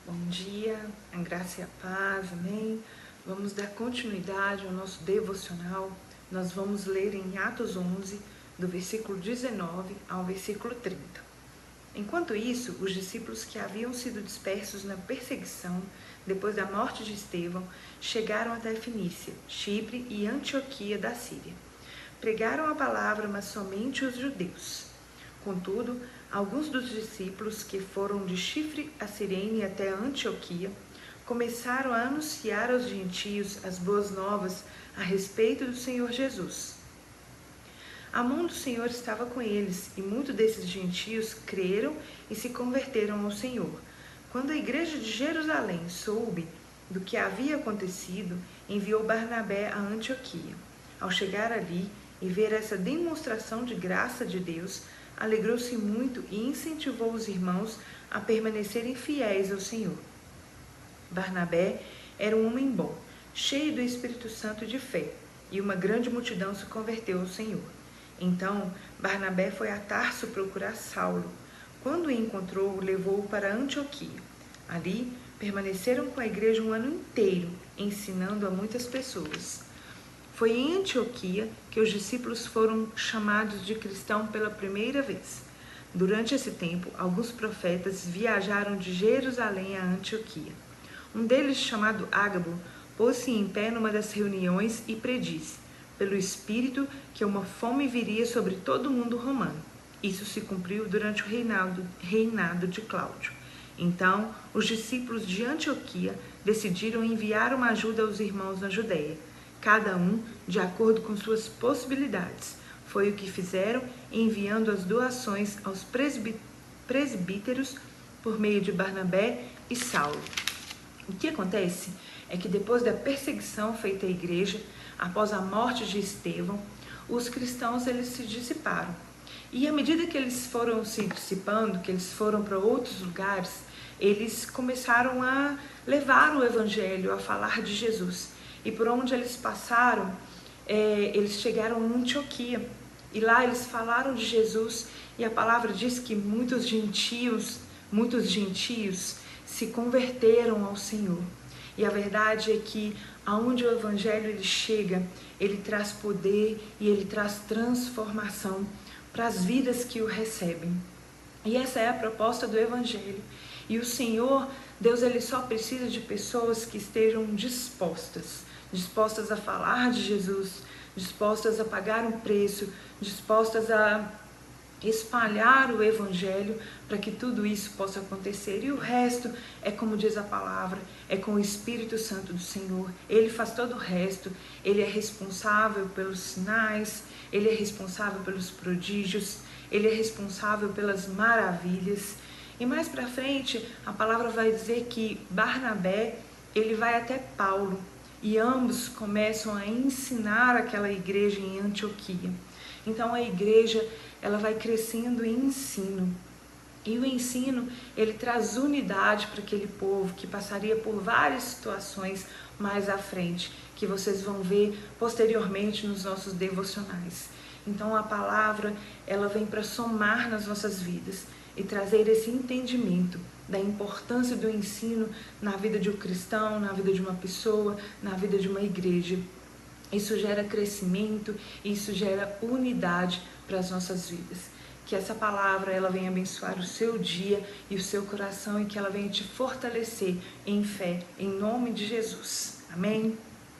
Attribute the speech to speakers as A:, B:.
A: Bom dia, a graça e a paz, amém? Vamos dar continuidade ao nosso devocional. Nós vamos ler em Atos 11, do versículo 19 ao versículo 30. Enquanto isso, os discípulos que haviam sido dispersos na perseguição, depois da morte de Estevão, chegaram até Fenícia, Chipre e Antioquia da Síria. Pregaram a palavra, mas somente os judeus. Contudo, alguns dos discípulos que foram de Chipre a Cirene até Antioquia começaram a anunciar aos gentios as boas novas a respeito do Senhor Jesus. A mão do Senhor estava com eles, e muitos desses gentios creram e se converteram ao Senhor. Quando a igreja de Jerusalém soube do que havia acontecido, enviou Barnabé a Antioquia. Ao chegar ali e ver essa demonstração de graça de Deus, alegrou-se muito e incentivou os irmãos a permanecerem fiéis ao Senhor. Barnabé era um homem bom, cheio do Espírito Santo e de fé, e uma grande multidão se converteu ao Senhor. Então, Barnabé foi a Tarso procurar Saulo. Quando o encontrou, levou-o para Antioquia. Ali, permaneceram com a igreja um ano inteiro, ensinando a muitas pessoas. Foi em Antioquia que os discípulos foram chamados de cristão pela primeira vez. Durante esse tempo, alguns profetas viajaram de Jerusalém a Antioquia. Um deles, chamado Ágabo, pôs-se em pé numa das reuniões e predisse, pelo Espírito, que uma fome viria sobre todo o mundo romano. Isso se cumpriu durante o reinado de Cláudio. Então, os discípulos de Antioquia decidiram enviar uma ajuda aos irmãos na Judéia, cada um de acordo com suas possibilidades. Foi o que fizeram, enviando as doações aos presbíteros por meio de Barnabé e Saulo. O que acontece é que depois da perseguição feita à igreja, após a morte de Estevão, os cristãos eles se dissiparam. E à medida que eles foram se dissipando, que eles foram para outros lugares, eles começaram a levar o evangelho, a falar de Jesus. E por onde eles passaram, eles chegaram em Antioquia. E lá eles falaram de Jesus. E a palavra diz que muitos gentios se converteram ao Senhor. E a verdade é que aonde o evangelho ele chega, ele traz poder e ele traz transformação para as vidas que o recebem. E essa é a proposta do evangelho. E o Senhor, Deus, ele só precisa de pessoas que estejam dispostas a falar de Jesus, dispostas a pagar um preço, dispostas a espalhar o evangelho para que tudo isso possa acontecer. E o resto é como diz a palavra, é com o Espírito Santo do Senhor. Ele faz todo o resto, ele é responsável pelos sinais, ele é responsável pelos prodígios, ele é responsável pelas maravilhas. E mais para frente, a palavra vai dizer que Barnabé, ele vai até Paulo, e ambos começam a ensinar aquela igreja em Antioquia. Então a igreja, ela vai crescendo em ensino. E o ensino, ele traz unidade para aquele povo que passaria por várias situações mais à frente, que vocês vão ver posteriormente nos nossos devocionais. Então a palavra, ela vem para somar nas nossas vidas e trazer esse entendimento da importância do ensino na vida de um cristão, na vida de uma pessoa, na vida de uma igreja. Isso gera crescimento, isso gera unidade para as nossas vidas. Que essa palavra ela venha abençoar o seu dia e o seu coração e que ela venha te fortalecer em fé, em nome de Jesus. Amém?